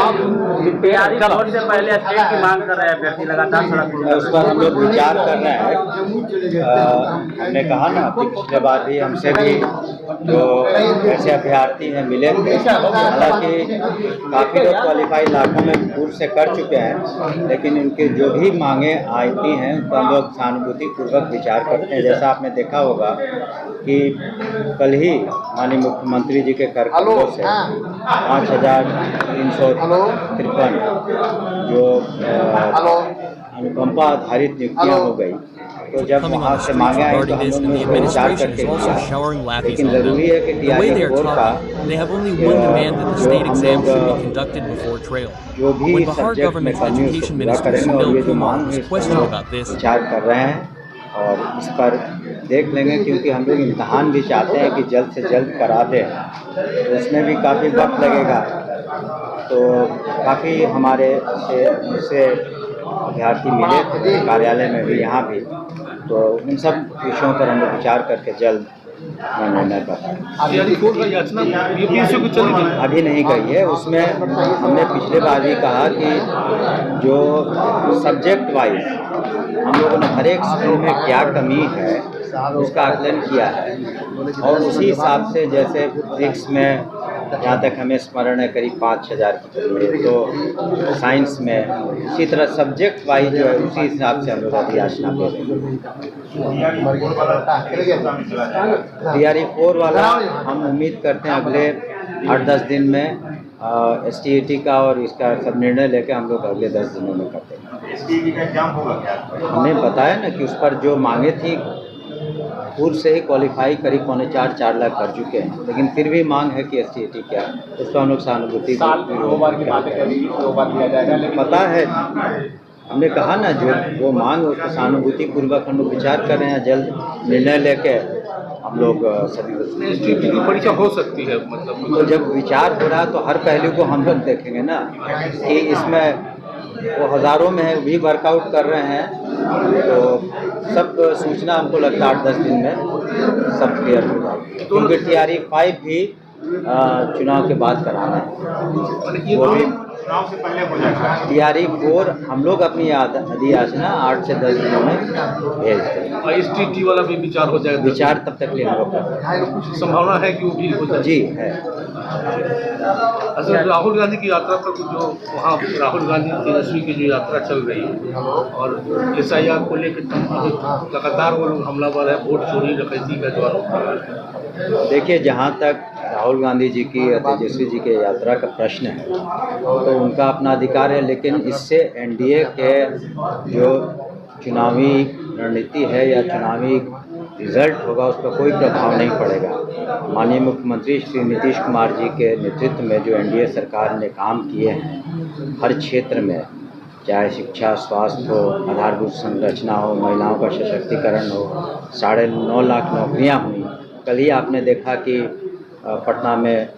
Vote से पहले state की मांग कर रहे हैं अभ्यर्थी लगातार सड़क उस पर हम लोग विचार कर रहे हैं। हमने कहा ना कि पिछले बार भी हमसे भी जो ऐसे अभ्यर्थी हैं मिले थे, हालांकि काफ़ी लोग क्वालिफाई लाखों में पूर्व से कर चुके हैं, लेकिन उनके जो भी मांगे आती हैं उन पर हम लोग सहानुभूतिपूर्वक विचार करते हैं। जैसा आपने देखा होगा कि कल ही माननीय मुख्यमंत्री जी के करकमलों से 5,353 जो अनुकंपा आधारित नियुक्तियाँ हो गई, तो जब वहाँ से मांगे आई तो हम लोग ने उसको विचार करके किया। लेकिन ज़रूरी है कि टीआरई बोर्ड का जो भी सब्जेक्ट में कमी उसको पूरा करेंगे, और ये जो मांग है इस पर विचार कर रहे हैं और इस पर देख लेंगे, क्योंकि हम लोग इम्तहान भी चाहते हैं कि जल्द से जल्द करा दें, तो उसमें भी काफ़ी वक्त लगेगा। तो काफ़ी हमारे से अभ्यर्थी मिले थे कार्यालय में भी, यहाँ भी, तो उन सब विषयों पर हम लोग विचार करके जल्द निर्णय कर। अभी नहीं कही है, उसमें हमने पिछले बार भी कहा कि जो सब्जेक्ट वाइज हम लोगों ने हर एक स्कूल में क्या कमी है उसका आकलन किया है, और उसी हिसाब से जैसे फिजिक्स में जहाँ तक हमें स्मरण है करीब 5,000 की कमी है, तो साइंस में इसी तरह सब्जेक्ट वाइज जो है उसी हिसाब से हम लोग अभी याचना दे रहे हैं। टीआरई 4 वाला हम उम्मीद करते हैं अगले 8-10 दिन में STET का और इसका सब निर्णय लेकर हम लोग अगले 10 दिनों में करते हैं। STET का एग्जाम होगा क्या? हमने बताया ना कि उस पर जो मांगे थी पूर्व से ही क्वालिफाई करीब 4.25 लाख कर चुके हैं, लेकिन फिर भी मांग है कि STET क्या, उस पर हम लोग सहानुभूति पता है। हमने कहा ना जो वो मांग है उसको सहानुभूति पूर्वक हम लोग विचार कर रहे हैं, जल्द निर्णय लेके हम लोग सभी STET की परीक्षा हो सकती है, मतलब तो जब विचार हो रहा है तो हर पहलू को हम लोग देखेंगे ना कि इसमें वो हज़ारों में है भी वर्कआउट कर रहे हैं, तो सब सूचना हमको लगता है 8-10 दिन में सब क्लियर हो जाएगी, क्योंकि टीआरई 5 भी चुनाव के बाद कराना है, वो भी चुनाव से पहले हो जाएगा। टीआरई 4 हम लोग अपनी अधियाचना 8 से 10 दिनों में भेज दें। और STET वाला भी विचार हो जाएगा। विचार तब तक लिए हम लोग कर रहे हैं। संभावना है कि वो भी हो जाए। जी है। अच्छा, राहुल गांधी की यात्रा पर जो वहाँ राहुल गांधी तेजस्वी की जो यात्रा चल रही है और SIR को लेकर लगातार वो लोग हमलावर है, वोट चोरी डकैती का जो आरोप। देखिए, जहाँ तक राहुल गांधी जी की या तेजस्वी जी के यात्रा का प्रश्न है तो उनका अपना अधिकार है, लेकिन इससे NDA के जो चुनावी रणनीति है या चुनावी रिजल्ट होगा उस पर कोई प्रभाव नहीं पड़ेगा। माननीय मुख्यमंत्री श्री नीतीश कुमार जी के नेतृत्व में जो NDA सरकार ने काम किए हैं हर क्षेत्र में, चाहे शिक्षा, स्वास्थ्य हो, आधारभूत संरचना हो, महिलाओं का सशक्तिकरण हो, 9.5 लाख नौकरियां हुई। कल ही आपने देखा कि पटना में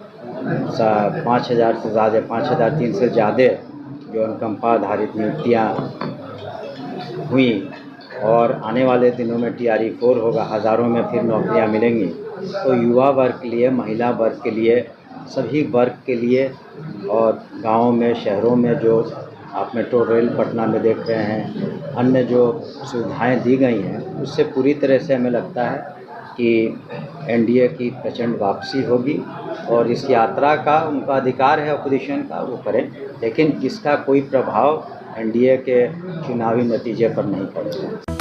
5,000 से ज़्यादा 5,003 से ज़्यादा जो अनुकंपा आधारित नियुक्तियाँ हुई, और आने वाले दिनों में टीआरई 4 होगा, हज़ारों में फिर नौकरियां मिलेंगी। तो युवा वर्ग के लिए, महिला वर्ग के लिए, सभी वर्ग के लिए, और गाँवों में, शहरों में जो आप मेट्रो रेल पटना में देख रहे हैं, अन्य जो सुविधाएं दी गई हैं, उससे पूरी तरह से हमें लगता है कि NDA की प्रचंड वापसी होगी, और इस यात्रा का उनका अधिकार है अपोजिशन का, वो करें, लेकिन इसका कोई प्रभाव NDA के चुनावी नतीजे पर नहीं पड़ेगा।